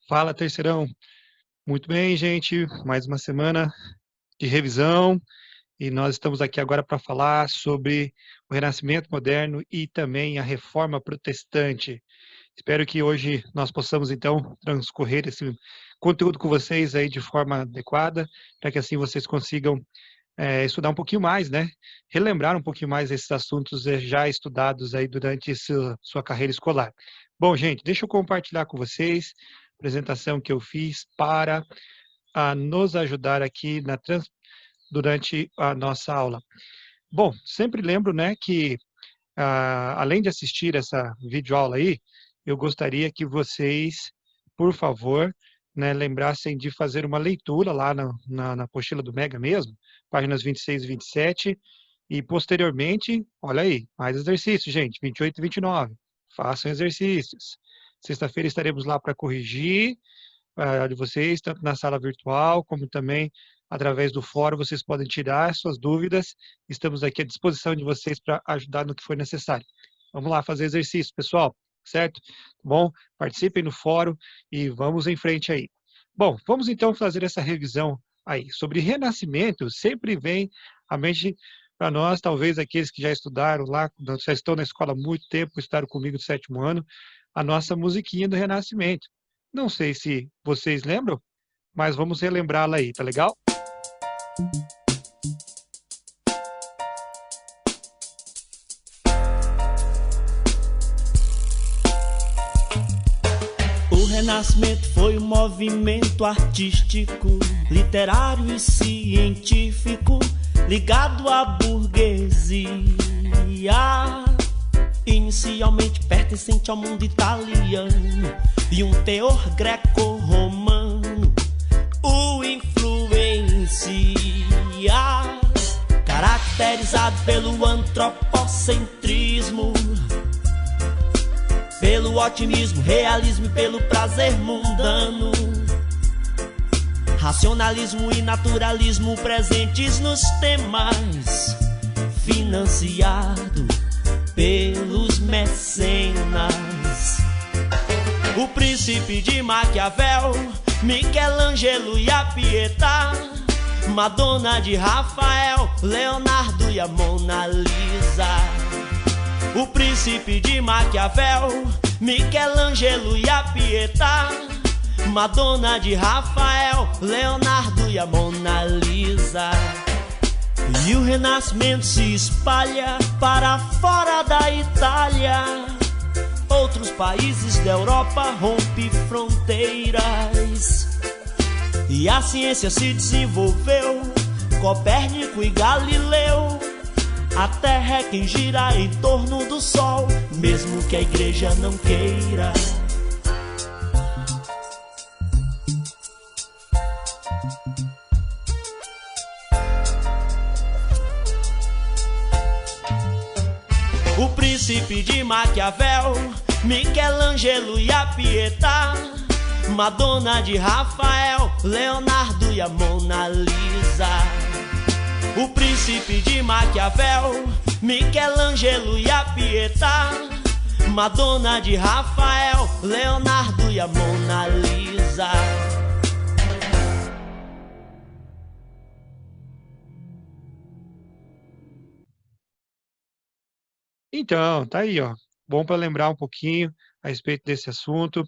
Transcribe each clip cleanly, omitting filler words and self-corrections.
Fala, terceirão. Muito bem, gente. Mais uma semana de revisão e nós estamos aqui agora para falar sobre o Renascimento moderno e também a Reforma protestante. Espero que hoje nós possamos, então, transcorrer esse conteúdo com vocês aí de forma adequada, para que assim vocês consigam estudar um pouquinho mais, né? Relembrar um pouquinho mais esses assuntos já estudados aí durante sua carreira escolar. Bom, gente, deixa eu compartilhar com vocês a apresentação que eu fiz para nos ajudar aqui durante a nossa aula. Bom, sempre lembro, né, que além de assistir essa videoaula aí, eu gostaria que vocês, por favor, né, lembrassem de fazer uma leitura lá na apostila do Mega mesmo, páginas 26 e 27, e posteriormente, olha aí, mais exercícios, gente, 28 e 29, façam exercícios. Sexta-feira estaremos lá para corrigir de vocês, tanto na sala virtual, como também através do fórum, vocês podem tirar suas dúvidas, estamos aqui à disposição de vocês para ajudar no que for necessário. Vamos lá fazer exercício, pessoal, certo? Bom, participem no fórum e vamos em frente aí. Bom, vamos então fazer essa revisão aí. Sobre renascimento, sempre vem à mente para nós, talvez aqueles que já estudaram lá, já estão na escola há muito tempo, estudaram comigo no 7º ano, a nossa musiquinha do renascimento. Não sei se vocês lembram, mas vamos relembrá-la aí, tá legal? O Renascimento foi um movimento artístico, literário e científico, ligado à burguesia, inicialmente pertencente ao mundo italiano, e um teor greco-romano o influencia, caracterizado pelo antropocentrismo, pelo otimismo, realismo e pelo prazer mundano, racionalismo e naturalismo presentes nos temas, financiado pelos mecenas. O Príncipe de Maquiavel, Michelangelo e a Pietà, Madonna de Rafael, Leonardo e a Mona Lisa. O Príncipe de Maquiavel, Michelangelo e a Pietà, Madonna de Rafael, Leonardo e a Mona Lisa. E o Renascimento se espalha para fora da Itália, outros países da Europa rompe fronteiras, e a ciência se desenvolveu, Copérnico e Galileu. A Terra é quem gira em torno do Sol, mesmo que a igreja não queira. O Príncipe de Maquiavel, Michelangelo e a Pietà, Madonna de Rafael, Leonardo e a Mona Lisa. O Príncipe de Maquiavel, Michelangelo e a Pietà, Madonna de Rafael, Leonardo e a Mona Lisa. Então, tá aí, ó. Bom para lembrar um pouquinho a respeito desse assunto.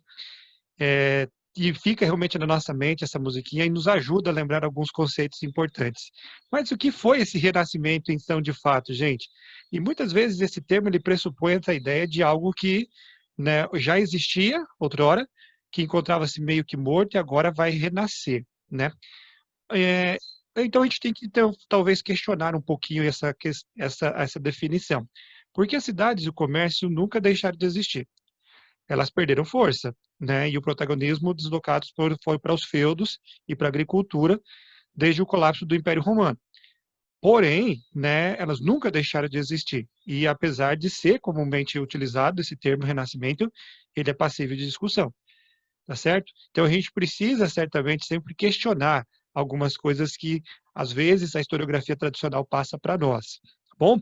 E fica realmente na nossa mente essa musiquinha e nos ajuda a lembrar alguns conceitos importantes. Mas o que foi esse renascimento, então, de fato, gente? E muitas vezes esse termo ele pressupõe essa ideia de algo que, né, já existia outrora, que encontrava-se meio que morto e agora vai renascer, né? Então a gente tem que, então, talvez, questionar um pouquinho essa definição. Porque as cidades e o comércio nunca deixaram de existir. Elas perderam força, né? E o protagonismo deslocado foi para os feudos e para a agricultura desde o colapso do Império Romano. Porém, né, elas nunca deixaram de existir. E apesar de ser comumente utilizado esse termo renascimento, ele é passível de discussão, tá certo? Então a gente precisa certamente sempre questionar algumas coisas que às vezes a historiografia tradicional passa para nós, tá bom?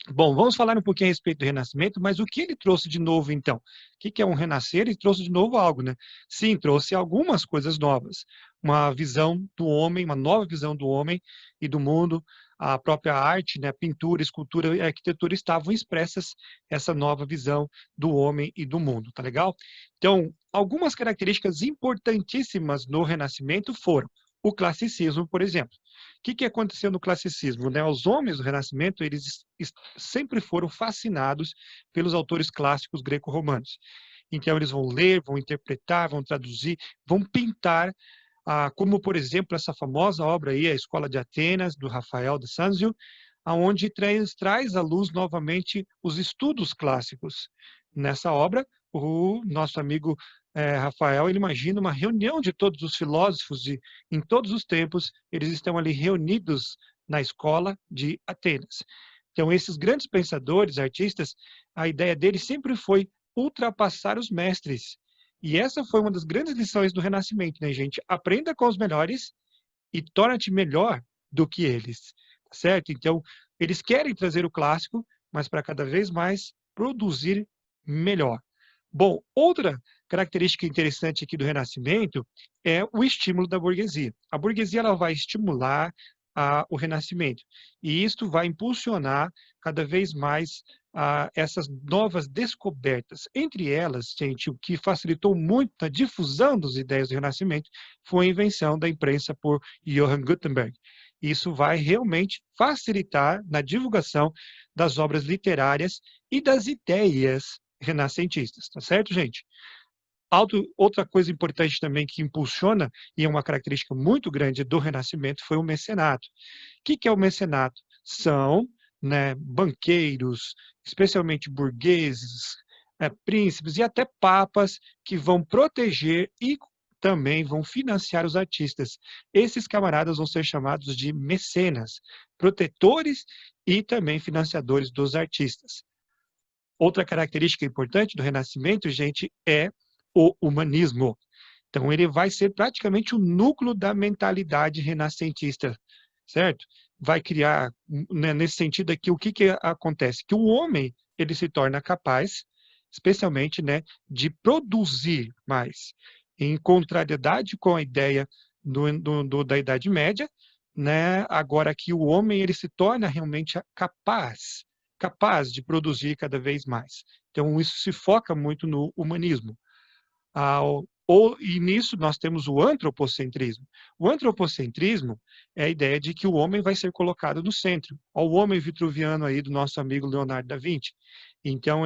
Bom, vamos falar um pouquinho a respeito do Renascimento, mas o que ele trouxe de novo, então? O que é um renascer? Ele trouxe de novo algo, né? Sim, trouxe algumas coisas novas. Uma visão do homem, uma nova visão do homem e do mundo. A própria arte, né, pintura, escultura e arquitetura estavam expressas essa nova visão do homem e do mundo, tá legal? Então, algumas características importantíssimas no Renascimento foram o classicismo, por exemplo. O que aconteceu no classicismo, né? Os homens do Renascimento, eles sempre foram fascinados pelos autores clássicos greco-romanos. Então, eles vão ler, vão interpretar, vão traduzir, vão pintar, como, por exemplo, essa famosa obra aí, A Escola de Atenas, do Rafael de Sanzio, aonde traz à luz novamente os estudos clássicos. Nessa obra, o nosso amigo Rafael, ele imagina uma reunião de todos os filósofos em todos os tempos, eles estão ali reunidos na escola de Atenas. Então, esses grandes pensadores, artistas, a ideia deles sempre foi ultrapassar os mestres. E essa foi uma das grandes lições do Renascimento, né, gente? Aprenda com os melhores e torna-te melhor do que eles, certo? Então, eles querem trazer o clássico, mas para cada vez mais produzir melhor. Bom, outra característica interessante aqui do Renascimento é o estímulo da burguesia. A burguesia ela vai estimular o Renascimento, e isto vai impulsionar cada vez mais essas novas descobertas. Entre elas, gente, o que facilitou muito a difusão das ideias do Renascimento foi a invenção da imprensa por Johann Gutenberg. Isso vai realmente facilitar na divulgação das obras literárias e das ideias renascentistas, tá certo, gente? Outra coisa importante também que impulsiona, e é uma característica muito grande do Renascimento, foi o mecenato. O que é o mecenato? São, né, banqueiros, especialmente burgueses, príncipes e até papas que vão proteger e também vão financiar os artistas. Esses camaradas vão ser chamados de mecenas, protetores e também financiadores dos artistas. Outra característica importante do Renascimento, gente, é o humanismo. Então, ele vai ser praticamente o núcleo da mentalidade renascentista, certo? Vai criar, né, nesse sentido aqui, o que acontece? Que o homem, ele se torna capaz, especialmente, né, de produzir mais, em contrariedade com a ideia da Idade Média, né? Agora que o homem, ele se torna realmente capaz de produzir cada vez mais. Então, isso se foca muito no humanismo. E nisso nós temos o antropocentrismo. O antropocentrismo é a ideia de que o homem vai ser colocado no centro. Olha o homem vitruviano aí do nosso amigo Leonardo da Vinci. Então,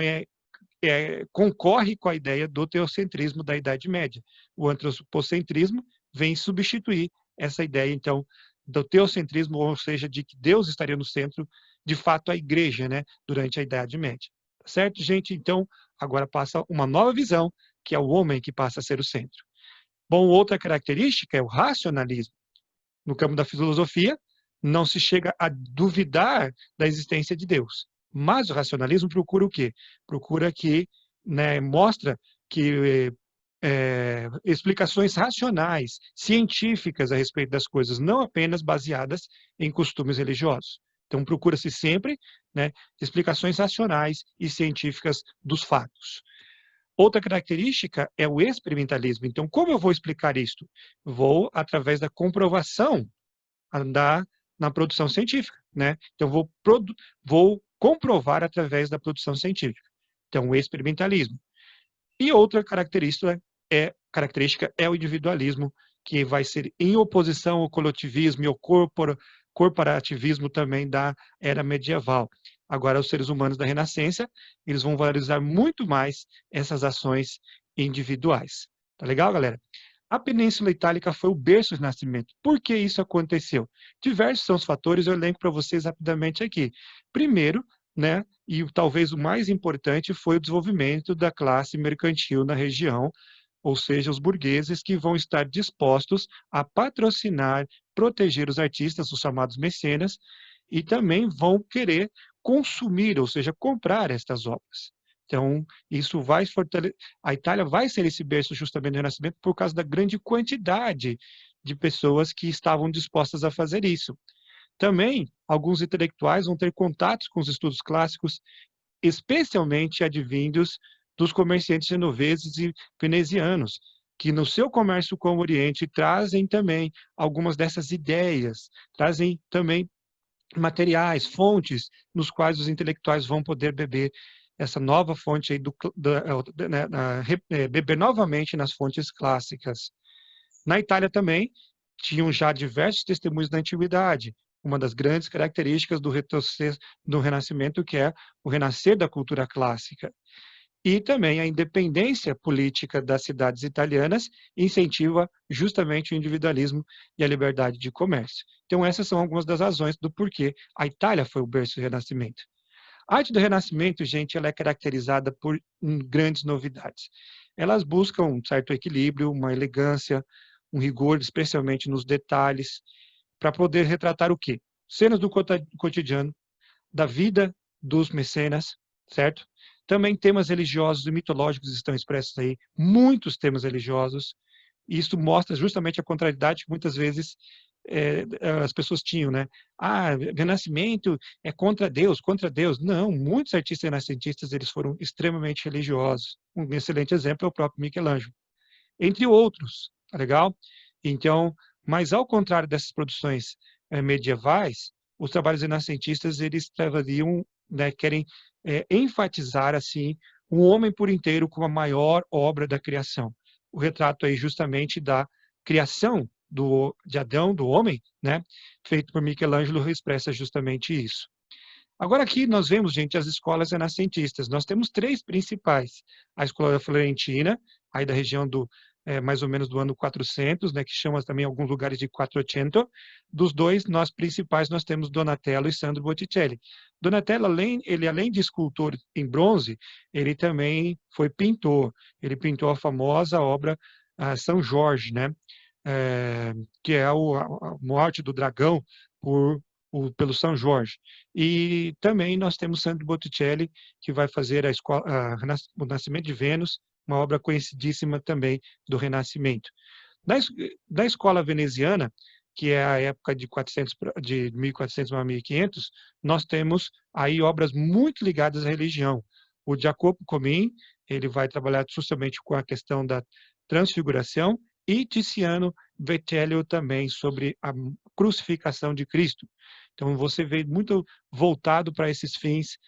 concorre com a ideia do teocentrismo da Idade Média. O antropocentrismo vem substituir essa ideia, então, do teocentrismo, ou seja, de que Deus estaria no centro, de fato, a igreja, né, durante a Idade Média. Certo, gente? Então, agora passa uma nova visão, que é o homem que passa a ser o centro. Bom, outra característica é o racionalismo. No campo da filosofia, não se chega a duvidar da existência de Deus. Mas o racionalismo procura o quê? Procura que, né, mostra que explicações racionais, científicas a respeito das coisas, não apenas baseadas em costumes religiosos. Então, procura-se sempre, né, explicações racionais e científicas dos fatos. Outra característica é o experimentalismo. Então, como eu vou explicar isto? Vou através da comprovação na produção científica, né? Então, vou comprovar através da produção científica. Então, o experimentalismo. E outra característica é o individualismo, que vai ser em oposição ao coletivismo e ao corporativismo também da era medieval. Agora, os seres humanos da Renascença, eles vão valorizar muito mais essas ações individuais. Tá legal, galera? A Península Itálica foi o berço do Renascimento. Por que isso aconteceu? Diversos são os fatores, eu elenco para vocês rapidamente aqui. Primeiro, né, e talvez o mais importante, foi o desenvolvimento da classe mercantil na região, ou seja, os burgueses que vão estar dispostos a patrocinar, proteger os artistas, os chamados mecenas, e também vão querer consumir, ou seja, comprar estas obras. Então, isso vai fortalecer. A Itália vai ser esse berço justamente do Renascimento por causa da grande quantidade de pessoas que estavam dispostas a fazer isso. Também, alguns intelectuais vão ter contatos com os estudos clássicos, especialmente advindos dos comerciantes genoveses e venezianos, que no seu comércio com o Oriente trazem também algumas dessas ideias, trazem também materiais, fontes, nos quais os intelectuais vão poder beber essa nova fonte aí beber novamente nas fontes clássicas. Na Itália também tinham já diversos testemunhos da antiguidade, uma das grandes características do Renascimento, que é o renascer da cultura clássica. E também a independência política das cidades italianas incentiva justamente o individualismo e a liberdade de comércio. Então, essas são algumas das razões do porquê a Itália foi o berço do Renascimento. A arte do Renascimento, gente, ela é caracterizada por grandes novidades. Elas buscam um certo equilíbrio, uma elegância, um rigor, especialmente nos detalhes, para poder retratar o quê? Cenas do cotidiano, da vida dos mecenas, certo? Também temas religiosos e mitológicos estão expressos aí, muitos temas religiosos, e isso mostra justamente a contrariedade que muitas vezes as pessoas tinham, né? Ah, Renascimento é contra Deus, contra Deus. Não, muitos artistas renascentistas, eles foram extremamente religiosos. Um excelente exemplo é o próprio Michelangelo, entre outros, tá legal? Então, mas ao contrário dessas produções medievais, os trabalhos renascentistas, eles trabalham, né, querem enfatizar, assim, o homem por inteiro como a maior obra da criação. O retrato aí justamente da criação de Adão, do homem, né, feito por Michelangelo, expressa justamente isso. Agora aqui nós vemos, gente, as escolas renascentistas. Nós temos três principais. A escola florentina, aí da região do mais ou menos do ano 400, né, que chama também alguns lugares de 400. Dos dois, nós principais, nós temos Donatello e Sandro Botticelli. Donatello, além de escultor em bronze, ele também foi pintor. Ele pintou a famosa obra São Jorge, né, que é a morte do dragão pelo São Jorge. E também nós temos Sandro Botticelli, que vai fazer o Nascimento de Vênus, uma obra conhecidíssima também do Renascimento. Da escola veneziana, que é a época de 1400 a 1500, nós temos aí obras muito ligadas à religião. O Jacopo Comin, ele vai trabalhar justamente com a questão da transfiguração, e Tiziano Vecellio também sobre a crucificação de Cristo. Então, você vê muito voltado para esses fins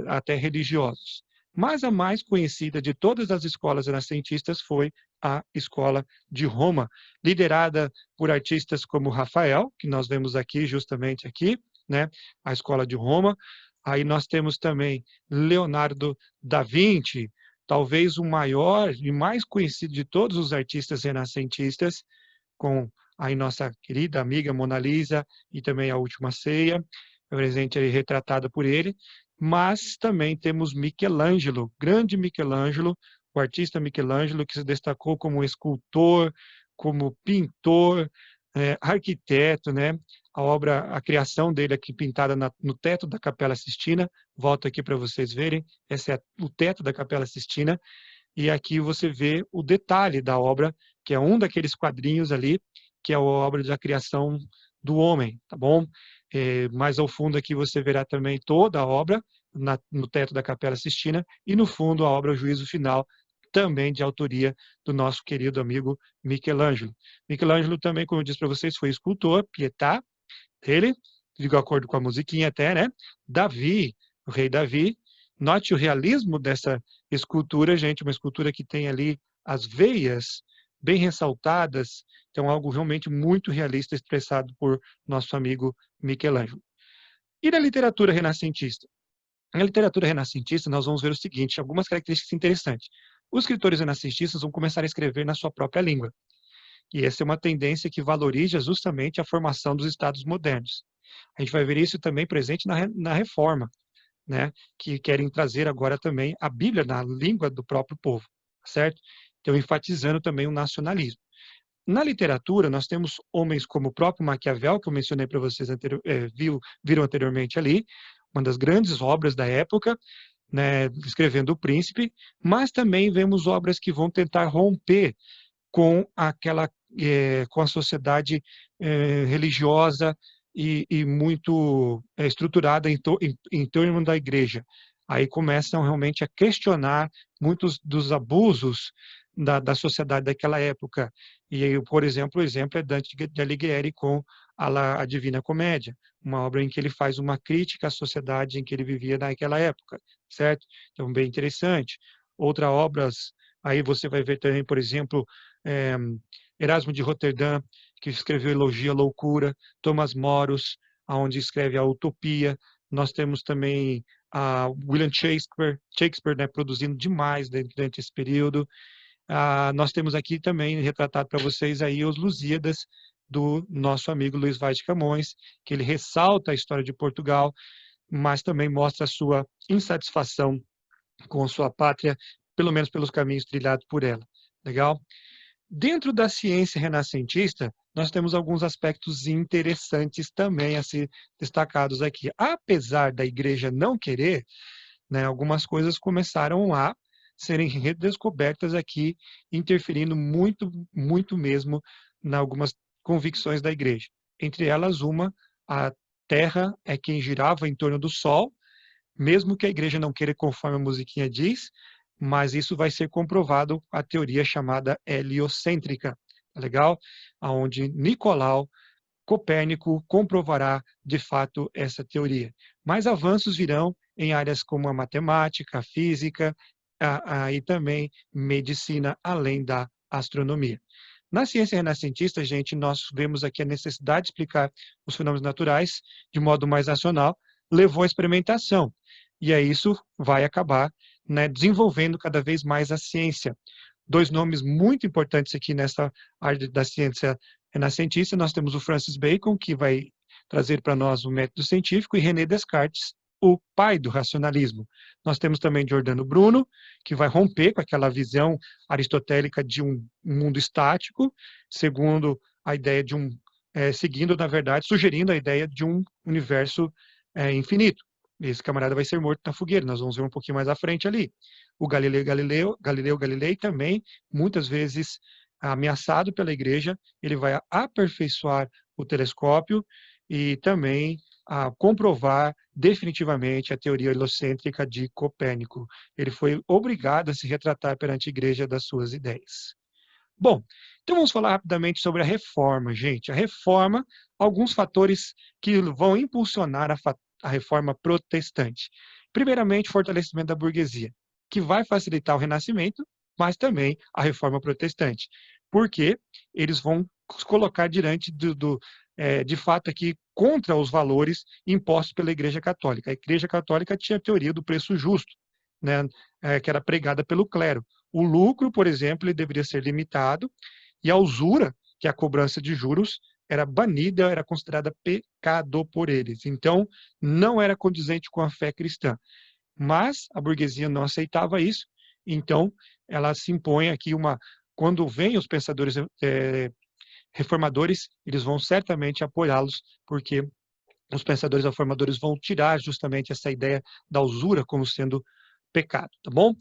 até religiosos. Mas a mais conhecida de todas as escolas renascentistas foi a Escola de Roma, liderada por artistas como Rafael, que nós vemos aqui, justamente aqui, né? A Escola de Roma. Aí nós temos também Leonardo da Vinci, talvez o maior e mais conhecido de todos os artistas renascentistas, com aí nossa querida amiga Mona Lisa e também a Última Ceia, presente aí retratada por ele. Mas também temos Michelangelo, grande Michelangelo, o artista Michelangelo, que se destacou como escultor, como pintor, arquiteto, né? A criação dele aqui pintada no teto da Capela Sistina, volto aqui para vocês verem, esse é o teto da Capela Sistina, e aqui você vê o detalhe da obra, que é um daqueles quadrinhos ali, que é a obra da criação do homem, tá bom? Mais ao fundo aqui você verá também toda a obra no teto da Capela Sistina, e no fundo a obra O Juízo Final, também de autoria do nosso querido amigo Michelangelo. Michelangelo também, como eu disse para vocês, foi escultor, Pietà, ele, de acordo com a musiquinha até, né? Davi, o rei Davi. Note o realismo dessa escultura, gente, uma escultura que tem ali as veias bem ressaltadas, então algo realmente muito realista expressado por nosso amigo Michelangelo. E na literatura renascentista? Na literatura renascentista, nós vamos ver o seguinte, algumas características interessantes. Os escritores renascentistas vão começar a escrever na sua própria língua. E essa é uma tendência que valoriza justamente a formação dos estados modernos. A gente vai ver isso também presente na Reforma, né? Que querem trazer agora também a Bíblia na língua do próprio povo, certo? Então, enfatizando também o nacionalismo. Na literatura, nós temos homens como o próprio Maquiavel, que eu mencionei para vocês, viram anteriormente ali, uma das grandes obras da época, né, escrevendo O Príncipe, mas também vemos obras que vão tentar romper com a sociedade religiosa e muito estruturada em torno da igreja. Aí começam realmente a questionar muitos dos abusos da sociedade daquela época. E aí, por exemplo, o exemplo é Dante de Alighieri com a Divina Comédia, uma obra em que ele faz uma crítica à sociedade em que ele vivia naquela época, certo? Então, bem interessante. Outras obras, aí você vai ver também, por exemplo, é, Erasmo de Roterdã, que escreveu Elogia à Loucura, Thomas Moros, onde escreve a Utopia. Nós temos também a William Shakespeare, né, produzindo demais durante esse período. Nós temos aqui também retratado para vocês aí os Lusíadas, do nosso amigo Luiz Vaz de Camões, que ele ressalta a história de Portugal, mas também mostra a sua insatisfação com sua pátria, pelo menos pelos caminhos trilhados por ela. Legal? Dentro da ciência renascentista, nós temos alguns aspectos interessantes também a ser destacados aqui. Apesar da igreja não querer, né, algumas coisas começaram a serem redescobertas aqui, interferindo muito, muito mesmo em algumas convicções da igreja. Entre elas, a Terra é quem girava em torno do Sol, mesmo que a igreja não queira, conforme a musiquinha diz, mas isso vai ser comprovado a teoria chamada heliocêntrica, tá legal? Onde Nicolau Copérnico comprovará de fato essa teoria. Mais avanços virão em áreas como a matemática, a física e também medicina, além da astronomia. Na ciência renascentista, gente, nós vemos aqui a necessidade de explicar os fenômenos naturais de modo mais racional, levou à experimentação. E aí isso vai acabar, né, desenvolvendo cada vez mais a ciência. Dois nomes muito importantes aqui nessa área da ciência renascentista, nós temos o Francis Bacon, que vai trazer para nós o método científico, e René Descartes, o pai do racionalismo. Nós temos também Giordano Bruno, que vai romper com aquela visão aristotélica de um mundo estático, segundo a ideia de seguindo, na verdade, sugerindo a ideia de um universo infinito. Esse camarada vai ser morto na fogueira, nós vamos ver um pouquinho mais à frente ali. O Galileu Galilei também, muitas vezes ameaçado pela igreja, ele vai aperfeiçoar o telescópio e também comprovar definitivamente a teoria helocêntrica de Copérnico. Ele foi obrigado a se retratar perante a igreja das suas ideias. Bom, então vamos falar rapidamente sobre a reforma, gente. A reforma, alguns fatores que vão impulsionar a reforma protestante. Primeiramente, fortalecimento da burguesia, que vai facilitar o renascimento, mas também a reforma protestante, porque eles vão colocar diante de fato aqui contra os valores impostos pela Igreja Católica. A Igreja Católica tinha a teoria do preço justo, né, que era pregada pelo clero. O lucro, por exemplo, ele deveria ser limitado, e a usura, que é a cobrança de juros, era banida, era considerada pecado por eles. Então, não era condizente com a fé cristã. Mas a burguesia não aceitava isso, então ela se impõe aqui quando vêm os pensadores reformadores, eles vão certamente apoiá-los, porque os pensadores reformadores vão tirar justamente essa ideia da usura como sendo pecado, tá bom?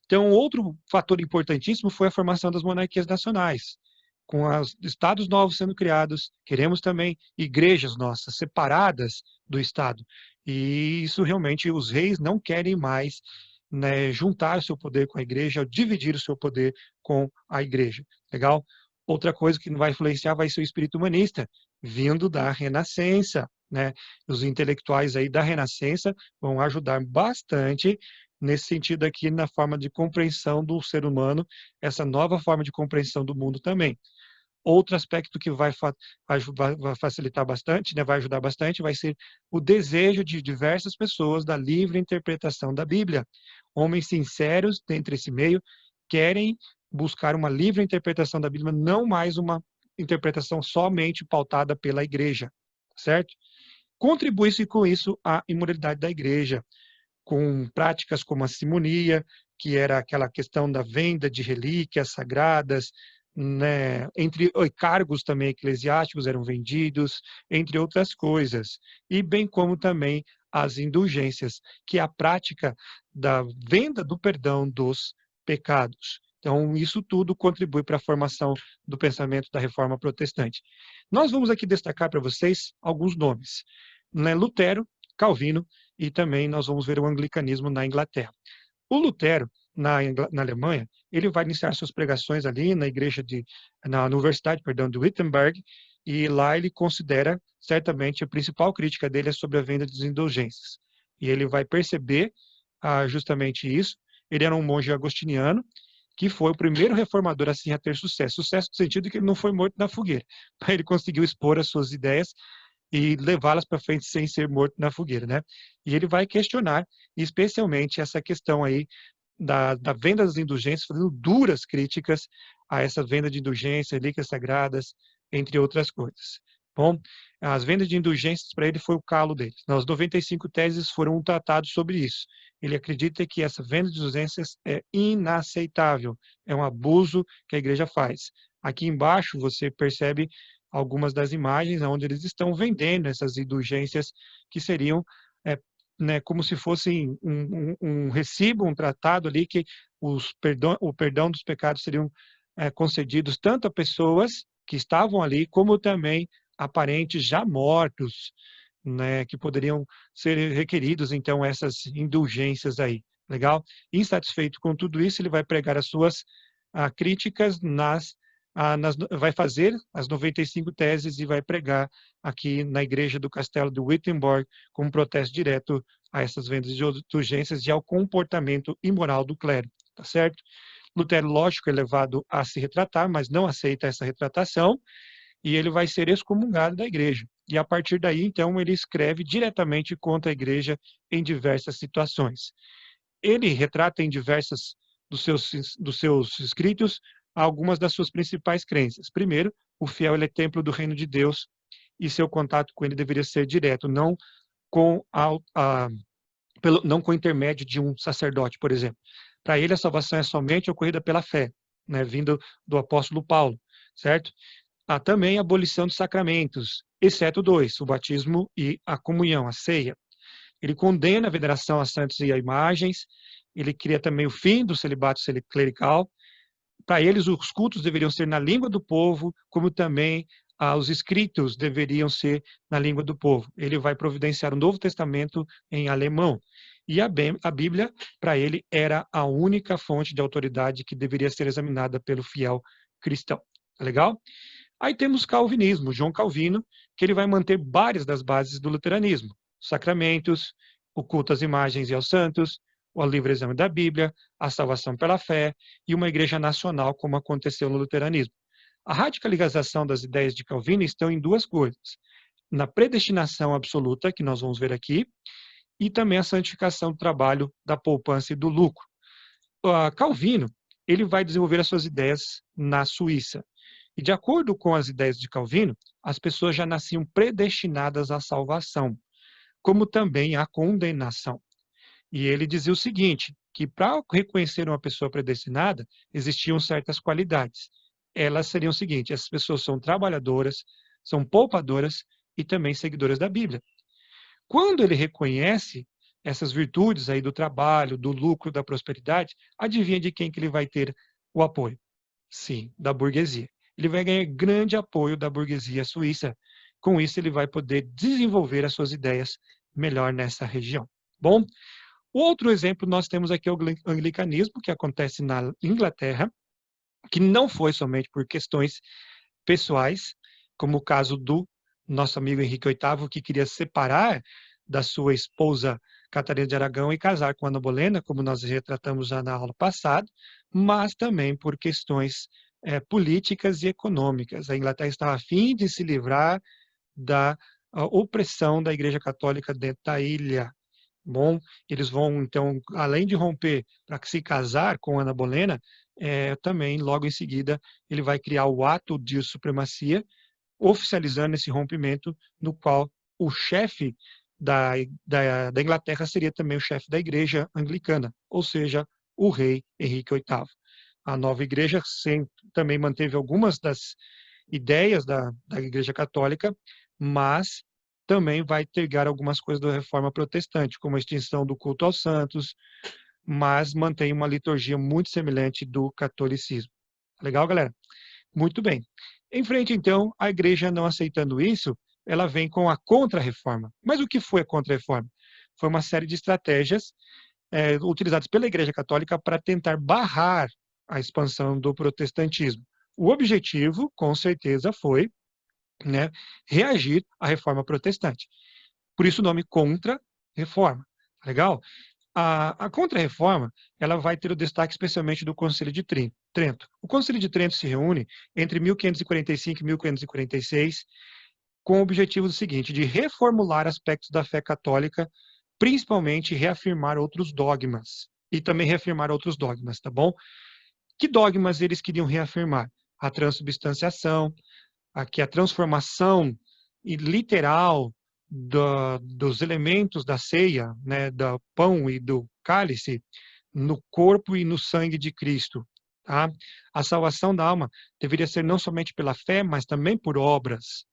Então, outro fator importantíssimo foi a formação das monarquias nacionais. Com os estados novos sendo criados, queremos também igrejas nossas separadas do Estado. E isso realmente os reis não querem mais, né, juntar o seu poder com a igreja, ou dividir o seu poder com a igreja. Legal? Outra coisa que vai influenciar vai ser o espírito humanista, vindo da Renascença, né? Os intelectuais aí da Renascença vão ajudar bastante nesse sentido aqui, na forma de compreensão do ser humano, essa nova forma de compreensão do mundo também. Outro aspecto que vai facilitar bastante, né, vai ajudar bastante, vai ser o desejo de diversas pessoas da livre interpretação da Bíblia. Homens sinceros dentre esse meio querem buscar uma livre interpretação da Bíblia, não mais uma interpretação somente pautada pela igreja, certo? Contribui-se com isso à imoralidade da igreja, com práticas como a simonia, que era aquela questão da venda de relíquias sagradas, né, entre cargos também eclesiásticos eram vendidos, entre outras coisas, e bem como também as indulgências, que é a prática da venda do perdão dos pecados. Então, isso tudo contribui para a formação do pensamento da Reforma Protestante. Nós vamos aqui destacar para vocês alguns nomes, né? Lutero, Calvino, e também nós vamos ver o anglicanismo na Inglaterra. O Lutero, na Alemanha, ele vai iniciar suas pregações ali na Universidade, perdão, de Wittenberg, e lá ele considera, certamente, a principal crítica dele é sobre a venda de indulgências. E ele vai perceber justamente isso. Ele era um monge agostiniano, que foi o primeiro reformador assim a ter sucesso. Sucesso no sentido que ele não foi morto na fogueira. Ele conseguiu expor as suas ideias e levá-las para frente sem ser morto na fogueira, né? E ele vai questionar, especialmente, essa questão aí da venda das indulgências, fazendo duras críticas a essa venda de indulgências, relíquias sagradas, entre outras coisas. Bom, as vendas de indulgências para ele foi o calo dele. As 95 teses foram um tratado sobre isso. Ele acredita que essa venda de indulgências é inaceitável, é um abuso que a igreja faz. Aqui embaixo você percebe algumas das imagens onde eles estão vendendo essas indulgências que seriam né, como se fossem um recibo, um tratado ali que o perdão dos pecados seriam concedidos tanto a pessoas que estavam ali, como também a parentes já mortos, né, que poderiam ser requeridos, então, essas indulgências aí. Legal? Insatisfeito com tudo isso, ele vai pregar as suas críticas vai fazer as 95 teses e vai pregar aqui na igreja do Castelo de Wittenberg como protesto direto a essas vendas de indulgências e ao comportamento imoral do clero, tá certo? Lutero, lógico, é levado a se retratar, mas não aceita essa retratação e ele vai ser excomungado da igreja. E a partir daí, então, ele escreve diretamente contra a igreja em diversas situações. Ele retrata em diversas dos seus escritos algumas das suas principais crenças. Primeiro, o fiel ele é templo do reino de Deus e seu contato com ele deveria ser direto, não com não com o intermédio de um sacerdote, por exemplo. Para ele, a salvação é somente ocorrida pela fé, né, vindo do apóstolo Paulo, certo? Há também a abolição dos sacramentos, exceto dois, o batismo e a comunhão, a ceia. Ele condena a veneração a santos e a imagens, ele cria também o fim do celibato clerical. Para eles, os cultos deveriam ser na língua do povo, como também os escritos deveriam ser na língua do povo. Ele vai providenciar um Novo Testamento em alemão. E a Bíblia, para ele, era a única fonte de autoridade que deveria ser examinada pelo fiel cristão. Tá legal? Aí temos o calvinismo, João Calvino, que ele vai manter várias das bases do luteranismo. Sacramentos, o culto às imagens e aos santos, o livre exame da Bíblia, a salvação pela fé e uma igreja nacional, como aconteceu no luteranismo. A radicalização das ideias de Calvino estão em duas coisas. Na predestinação absoluta, que nós vamos ver aqui, e também a santificação do trabalho, da poupança e do lucro. Calvino, ele vai desenvolver as suas ideias na Suíça. E de acordo com as ideias de Calvino, as pessoas já nasciam predestinadas à salvação, como também à condenação. E ele dizia o seguinte, que para reconhecer uma pessoa predestinada, existiam certas qualidades. Elas seriam o seguinte, essas pessoas são trabalhadoras, são poupadoras e também seguidoras da Bíblia. Quando ele reconhece essas virtudes aí do trabalho, do lucro, da prosperidade, adivinha de quem que ele vai ter o apoio? Sim, da burguesia. Ele vai ganhar grande apoio da burguesia suíça. Com isso, ele vai poder desenvolver as suas ideias melhor nessa região. Bom, outro exemplo nós temos aqui o anglicanismo, que acontece na Inglaterra, que não foi somente por questões pessoais, como o caso do nosso amigo Henrique VIII, que queria separar da sua esposa Catarina de Aragão e casar com Ana Bolena, como nós retratamos já na aula passada, mas também por questões políticas e econômicas. A Inglaterra estava a fim de se livrar da opressão da Igreja Católica dentro da ilha. Bom, eles vão, então, além de romper para se casar com Ana Bolena, também, logo em seguida, ele vai criar o ato de supremacia, oficializando esse rompimento, no qual o chefe da Inglaterra seria também o chefe da igreja anglicana, ou seja, o rei Henrique VIII. A nova igreja também manteve algumas das ideias da igreja católica, mas também vai pegar algumas coisas da reforma protestante, como a extinção do culto aos santos, mas mantém uma liturgia muito semelhante do catolicismo. Legal, galera? Muito bem. Em frente, então, a igreja não aceitando isso, ela vem com a contra-reforma. Mas o que foi a contra-reforma? Foi uma série de estratégias utilizadas pela Igreja Católica para tentar barrar a expansão do protestantismo. O objetivo, com certeza, foi, né, reagir à reforma protestante. Por isso o nome contra-reforma. Legal? A contra-reforma ela vai ter o destaque especialmente do Concílio de Trento. O Concílio de Trento se reúne entre 1545 e 1546 com o objetivo seguinte, de reformular aspectos da fé católica, principalmente reafirmar outros dogmas. E também reafirmar outros dogmas, tá bom? Que dogmas eles queriam reafirmar? A transubstanciação, aqui a transformação literal dos elementos da ceia, né, do pão e do cálice, no corpo e no sangue de Cristo. Tá? A salvação da alma deveria ser não somente pela fé, mas também por obras.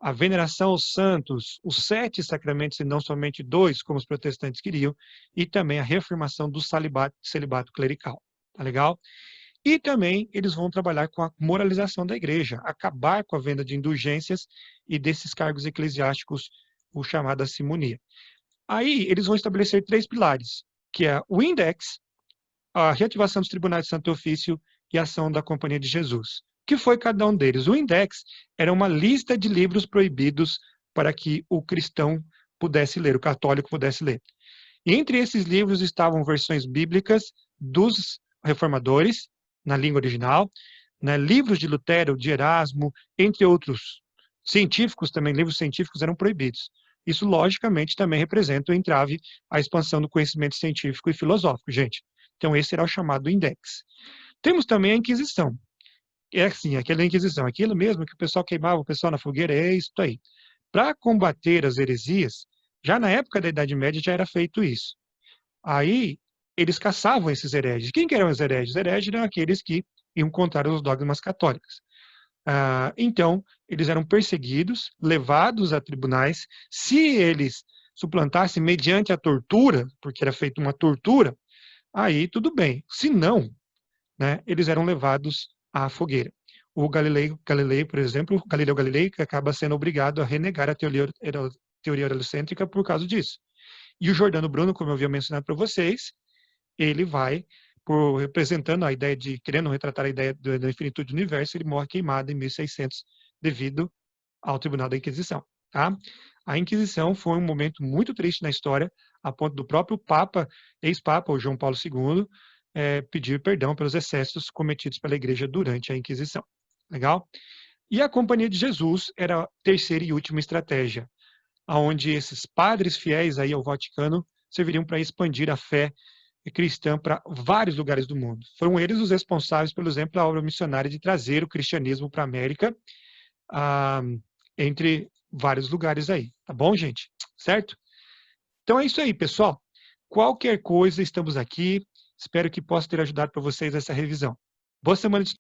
A veneração aos santos, os 7 sacramentos e não somente 2, como os protestantes queriam, e também a reafirmação do celibato clerical. Tá legal? E também eles vão trabalhar com a moralização da igreja, acabar com a venda de indulgências e desses cargos eclesiásticos, o chamado a simonia. Aí eles vão estabelecer 3 pilares, que é o index, a reativação dos tribunais de Santo Ofício e a ação da Companhia de Jesus. O que foi cada um deles? O index era uma lista de livros proibidos para que o cristão pudesse ler, o católico pudesse ler. E entre esses livros estavam versões bíblicas dos reformadores, na língua original, né, livros de Lutero, de Erasmo, entre outros. Científicos também, livros científicos eram proibidos. Isso, logicamente, também representa o entrave à expansão do conhecimento científico e filosófico, gente. Então, esse era o chamado index. Temos também a Inquisição. É assim, aquela Inquisição, aquilo mesmo que o pessoal queimava o pessoal na fogueira, é isso aí. Para combater as heresias, já na época da Idade Média já era feito isso. Aí, eles caçavam esses hereges. Quem que eram os hereges? Os hereges eram aqueles que iam contra os dogmas católicos. Então, eles eram perseguidos, levados a tribunais. Se eles suplantassem mediante a tortura, porque era feita uma tortura, aí tudo bem. Se não, né, eles eram levados à fogueira. O Galileu, por exemplo, Galileu Galilei, que acaba sendo obrigado a renegar a teoria heliocêntrica por causa disso. E o Giordano Bruno, como eu havia mencionado para vocês, ele vai, representando a ideia de, querendo retratar a ideia da infinitude do universo, ele morre queimado em 1600 devido ao Tribunal da Inquisição. Tá? A Inquisição foi um momento muito triste na história, a ponto do próprio Papa, ex-Papa, o João Paulo II, pedir perdão pelos excessos cometidos pela Igreja durante a Inquisição. Legal? E a Companhia de Jesus era a terceira e última estratégia, onde esses padres fiéis aí ao Vaticano serviriam para expandir a fé cristã para vários lugares do mundo. Foram eles os responsáveis, por exemplo, pela obra missionária de trazer o cristianismo para a América, entre vários lugares aí. Tá bom, gente? Certo? Então é isso aí, pessoal. Qualquer coisa, estamos aqui. Espero que possa ter ajudado para vocês essa revisão. Boa semana de